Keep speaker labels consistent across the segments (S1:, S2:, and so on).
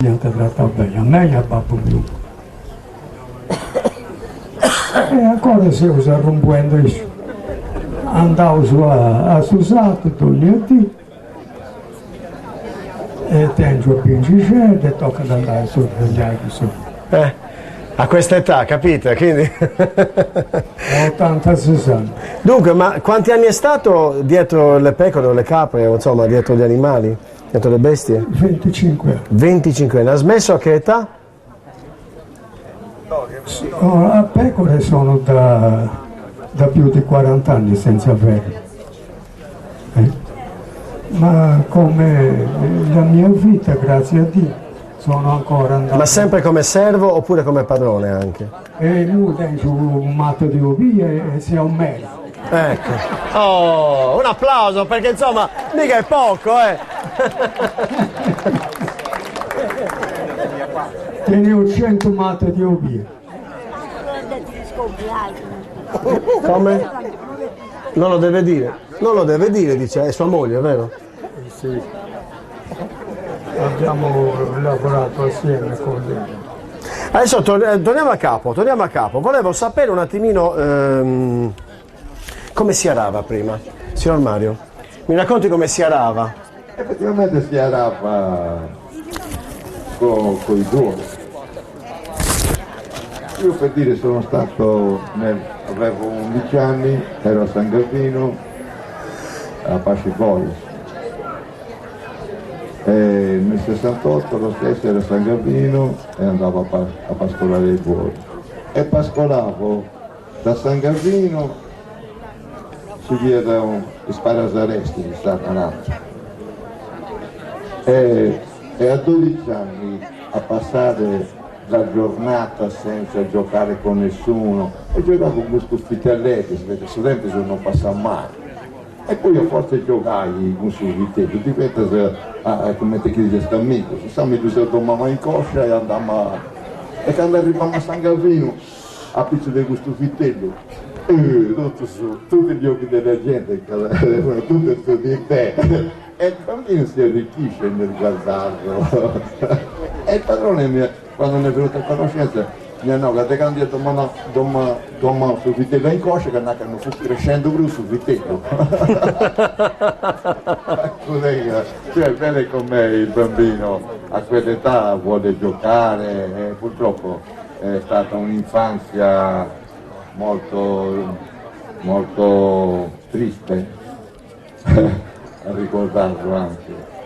S1: ti tratta bene, a me e a babbo mio. E ancora si usa rompuendo isso. Andavo a Susato, toglieti, e tengo più in cicetta e tocca ad andare su degli altri su.
S2: A questa età, capite? Quindi...
S1: 86 anni.
S2: Dunque, ma quanti anni è stato dietro le pecore o le capre, o insomma, dietro gli animali, dietro le bestie?
S1: 25 anni.
S2: 25 anni. Ha smesso a che età?
S1: A pecore sono da più di 40 anni senza avere. Ma come la mia vita, grazie a Dio, sono ancora andato.
S2: Ma sempre come servo oppure come padrone anche?
S1: E lui dentro un matto di ovia e si aumenta.
S2: Ecco. Oh, un applauso perché insomma mica è poco,
S1: Tenevo 100 matte di ovia.
S2: Come? Non lo deve dire. Non lo deve dire, dice, è sua moglie, vero?
S1: Sì. Abbiamo lavorato assieme con lei.
S2: Adesso torniamo a capo. Volevo sapere un attimino come si arava prima. Signor Mario, mi racconti come si arava?
S3: Effettivamente si arava con i buoni. Io per dire sono stato, avevo 11 anni, ero a San Gavino, a Pascicolis. E nel 68 lo stesso era a San Gavino e andavo a pascolare i buoni. E pascolavo da San Gavino su via da Sparazaresti di Satanazzo. E a 12 anni a passare la giornata senza giocare con nessuno e giocavo con questo fitelletto, perché studenti non passa mai. E poi a forza giocai con suo vitello, diventa come te chiedi questo amico, si sa mi giusto mamma in coscia e andammo e quando arriviamo a San Gavino a pizzo di questo vitello tutti gli occhi della gente tutti su di te e il bambino si arricchisce nel guardarlo e il padrone quando ne è venuto a conoscenza mi hanno detto che hanno detto ma sul vitello in coscia che hanno fu crescendo giù sul vitello cioè bene com'è il bambino a quell'età vuole giocare e purtroppo è stata un'infanzia molto triste a ricordarlo anche.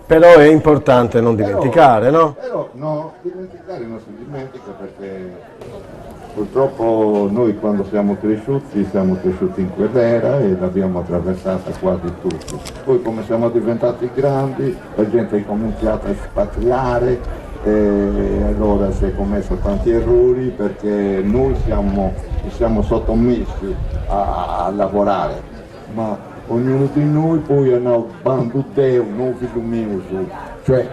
S2: Però è importante non dimenticare, no?
S3: Però no, dimenticare non si dimentica perché purtroppo noi quando siamo cresciuti in quell'era e l'abbiamo attraversata quasi tutti. Poi come siamo diventati grandi la gente ha cominciato a espatriare e allora si è commesso tanti errori perché noi ci siamo sottomessi a lavorare, ma ognuno di noi poi ha bandato Dio, non figlio mio, cioè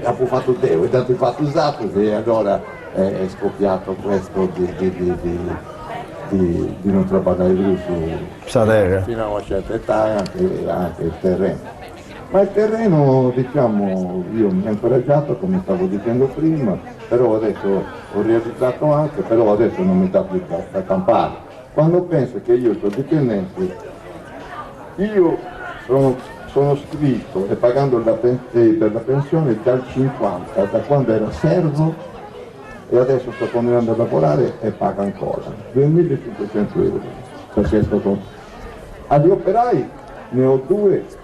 S3: ha fatto Dio, è stato fatto usato e allora è scoppiato questo di non trabalhare più fino a una certa età anche il terreno. Ma il terreno, diciamo, io mi ho incoraggiato, come stavo dicendo prima, però adesso ho realizzato anche, però adesso non mi dà più da campare. Quando penso che io sono dipendente, io sono scritto e pagando per la pensione dal 50, da quando ero servo e adesso sto continuando a lavorare e pago ancora 2.500 euro. Perché agli operai ne ho 2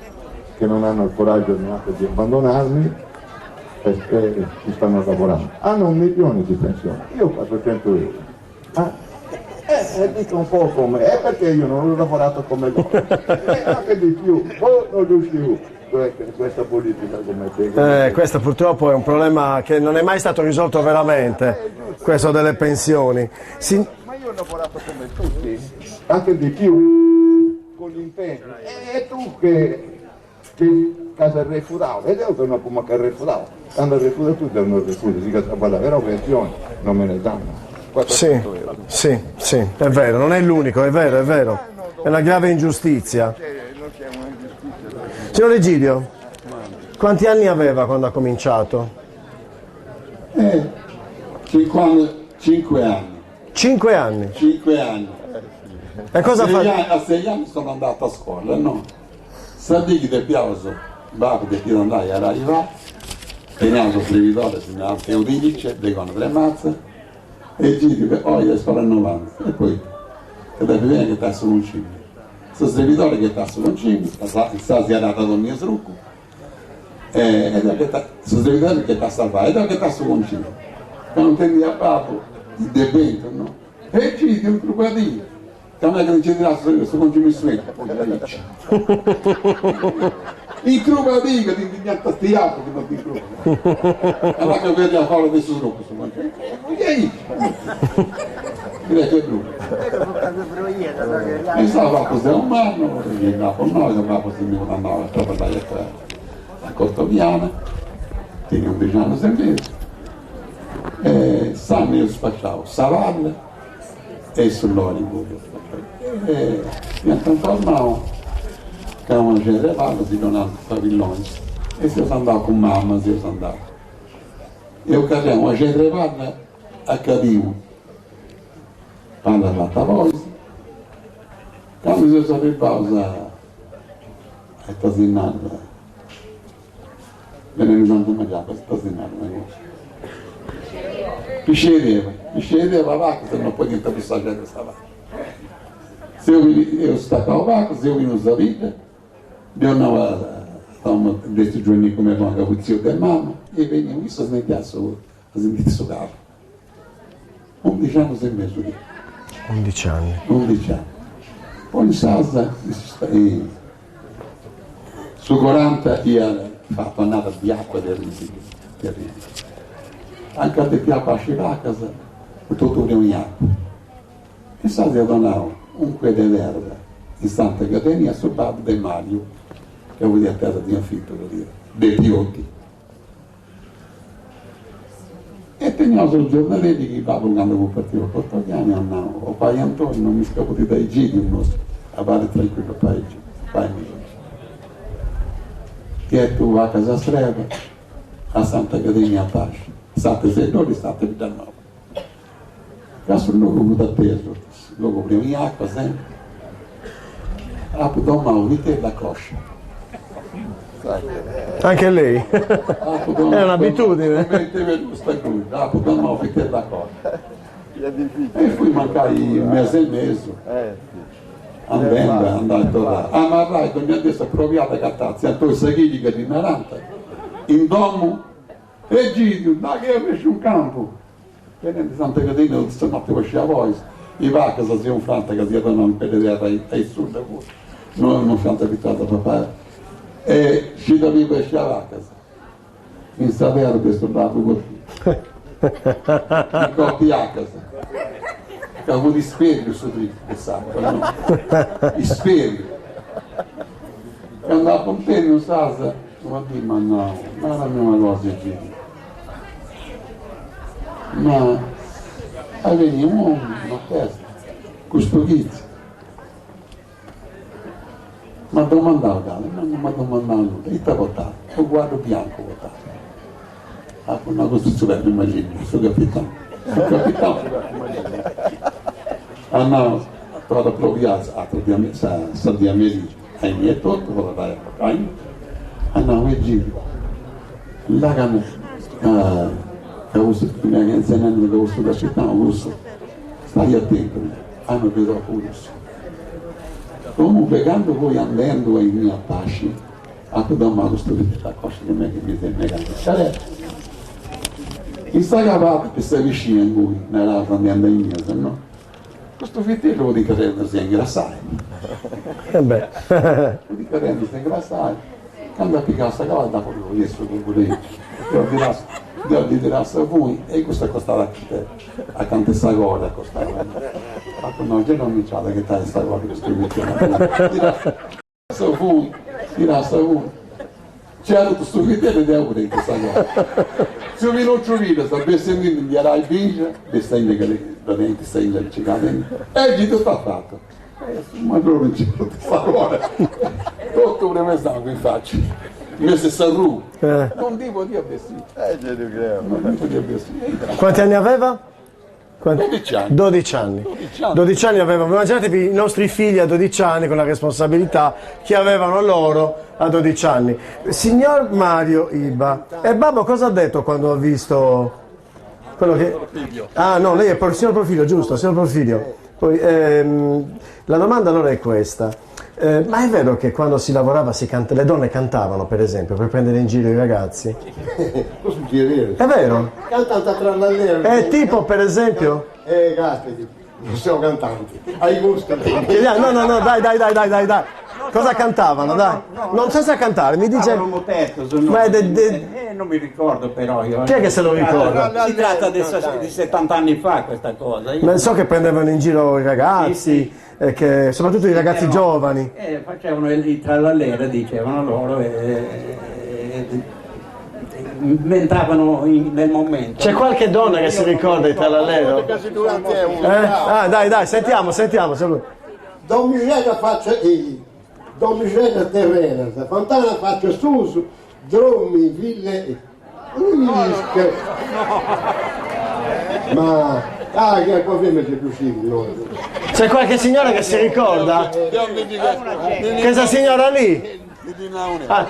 S3: che non hanno il coraggio neanche di abbandonarmi e ci stanno lavorando. Hanno 1 milione di pensione, io ho 400 euro. Dico un po' come, è perché io non ho lavorato come loro, e anche di più, non riuscivo questa politica come te.
S2: Questo purtroppo è un problema che non è mai stato risolto veramente, questo delle pensioni.
S3: Ma io ho lavorato come tutti, anche di più, con l'impegno, e tu che casa refudavo, ed io sono come che refudavo, quando refuda tu devono refudare, si casa la vera pensione, non me ne danno.
S2: Sì, è vero, non è l'unico, è vero, è una grave ingiustizia. Signor Egidio, Quanti anni aveva quando ha cominciato?
S4: 5 anni.
S2: 5 anni.
S4: 5 anni.
S2: E cosa fa?
S4: A 6 anni sono andato a scuola, no? Sapete che piauso, babbo che ti andai a arrivare, teniamo il televisore, si mi che udice, devono 3 mazze, e giri che io sparo a 90, e poi, che deve vedere che sta su un cibo. Questo televisore che sta su un cibo, sta si è andato al mio trucco, e questo televisore che sta salvato, e che sta su un cibo. Quando tendi a babbo, il debento, no? E giri un truccadino. Come che non ci dirà su consumismo, poi dice. Il trucco dico, ti indignato stiato che non ti trucco. Allora che vedi a fare questo trucco su consumismo. E aí? Direi che è trucco. E stava così un anno, e dopo noi, dopo si mi andava proprio da Cortoviana, tiene 11 anni sempre. E Sanno io spacciavo Savalle e sull'Hollywood. E mi trasformavo che una generale di Donato Pavilloni e se io andavo con mamma, se io andavo. Eu casei uma generale a Cadiu para a voz. Quando eu saí pausa a estazinada, venendo mangiare per estazinada, negócio. Pichedeva a vaca, você não pode entrevistar já dessa vaca. Se eu stacavo a vaca, se eu vim nos vida, eu não desse giorni come venga con zio del mamma, e venivo visto smettiasso, sugava. 11 anni e mezzo lì.
S2: 11 anni.
S4: 11 anni. Poi in casa, su 40 io ho fatto un'annata di acqua del riso. Anche a te piacque a scivare a casa, tutto un acqua. E sai che donavo un quede verde in Santa Catania sul babbo del Mario, che vuol dire a terra di affitto, vuol dire, dei Piotti. E teniamo sul giornale che il babbo quando fu partito a Cortoviani andavo, o pai Antonio non mi scappati dai giri, a fare tranquillo paese, pai mio. Che tu va a casa strada, a Santa Catania a Pasci. State 6 ore, state 19. Caso il luogo da peso, lo copriamo in acqua sempre. Apo da Maurite e la coscia.
S2: Anche lei? È un'abitudine.
S4: Apo da Maurite e la coscia. E poi mancai un mese e mezzo. Andando a tornare. Ah, ma vai, mi ha detto proviate a cattazzi, a tu seguigli che di 90. In domo. E Gidio, da che avessi un campo. Venendo di Santa Caterina, questa notte usciva voi. I vacche si un frante che si erano in pedere ai sud, non frante abituato a papà. E ci dovevo uscire a vacca. In Savero questo bravo così. In coppia a casa. Che avevo di spegno su dritto, che sangue, no? Di spegno. E andavo con te in casa, ma di ma no, non era una cosa Gidio. Ma avevamo una testa con spogizzi. Ma domandavo, non mi domandavo nulla, io ti ho votato, ho guardo bianco votato. Ah, una costruzione mi immagino, sono capitano. Ah no, trovo proviato, sta di America, ai miei tutto, volevo dare a Pocagno. Ah no, e giro. Là che ho visto che mi ha insegnato che ho visto da città, ho visto, stai attento, hanno vedo pure. Comunque quando voi andando ai miei pasci, a tu da mano sto la cosa che mi sembra che in sta cavata che sta vicino a voi, nella andando in mia, no? Questo vitello vuol dire che si ingrassare.
S2: Beh.
S4: Vuol dire che si ingrassare. Quando ha piccato questa cavata, dopo lo riesco con voi. Io vi dirassi a voi, e questa costava accanto a questa cosa, costava. Ma no, io non mi c'ha che tale questa cosa che sto dirassi a voi. C'era questo vitello di euro in questa cosa. Se vi non troviate, sta sentendo gli arai binge, le stelle che da dentro, stelle che ci cadono, e gli tutto ha fatto. Ma non c'è tutta questa cosa. Tutto un me stanno in faccia. io se sarù, non devo dire vestito. Non devo dire vestito.
S2: Quanti anni aveva?
S4: 12 anni.
S2: 12 anni. 12 anni avevano. Immaginatevi i nostri figli a 12 anni con la responsabilità che avevano loro a 12 anni. Signor Mario Iba, e Babbo cosa ha detto quando ha visto quello che... Ah no, lei è il signor Profilio, giusto, signor Profilio. Poi, la domanda allora è questa. Ma è vero che quando si lavorava le donne cantavano, per esempio, per prendere in giro i ragazzi?
S3: Cosa succede?
S2: È vero?
S3: Cantante tra l'allero.
S2: Tipo, per esempio?
S3: Caspiti, non siamo cantanti. Hai gusto.
S2: No, dai. Cosa cantavano, dai? Non senza cantare, mi dice...
S5: Un motetto,
S2: Ma
S5: non mi ricordo però io.
S2: Chi è che se lo ricorda?
S5: Si tratta di 70 anni fa questa cosa.
S2: Ma so che prendevano in giro i ragazzi, che, soprattutto i ragazzi giovani.
S5: Facevano i trallallere, dicevano loro, inventavano nel momento.
S2: C'è qualche donna che si ricorda di Trallallero? Dai, sentiamo.
S6: Domiciliata faccia domiciliata terrena, fontana faccia su, dromi, ville, ma che poi mi è più
S2: C'è qualche signora che si ricorda? Questa signora lì?
S4: A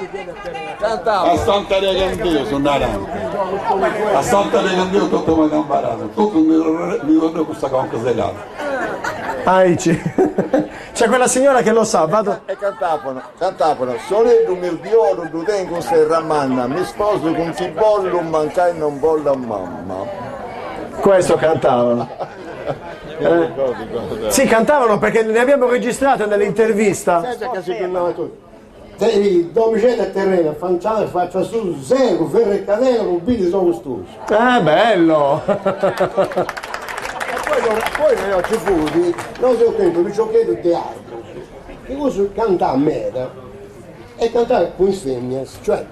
S4: Santa Regandio sono nato. A Santa Regandio tutto mi ha imparato. Tutto mi ricordo questa cosa selata.
S2: C'è quella signora che lo sa, vado.
S3: E cantavano, sole du mio dioro, tu tengo se ramanna, mi sposo con chi bollo, mancai non bolla mamma.
S2: Questo cantavano. Sì, cantavano perché ne abbiamo registrate nell'intervista.
S6: Domiciliata terrena, fontana faccia su, zero, ferro e cadere, rubini sono stusi.
S2: Bello!
S6: Poi ci fu, non so tempo, mi giochetto di teatro, che cosa cantava a me, e cantava con femmine, cioè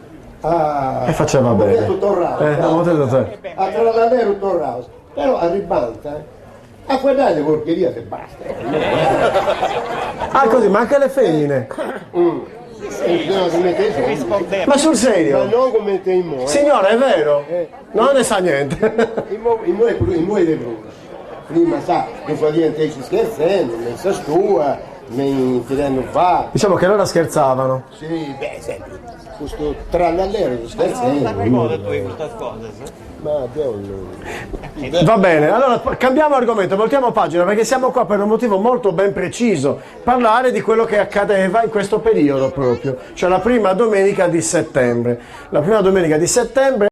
S2: E faceva bene.
S6: a Trallallero Torraus, però a Ribanta, a guardare porcheria se basta.
S2: Così, ma anche le femmine? Ma sul serio?
S6: Ma non come te in mo'.
S2: Signora, è vero? Non ne sa niente.
S6: In mo' è di Bruno. Prima sa, non fa niente ci scherzando, non sa stua, non tirando fa.
S2: Diciamo che loro scherzavano.
S6: Sì, sempre. Questo Trallallero scherzando. Ma
S2: Va bene, allora cambiamo argomento, voltiamo pagina perché siamo qua per un motivo molto ben preciso, parlare di quello che accadeva in questo periodo proprio, cioè la prima domenica di settembre. La prima domenica di settembre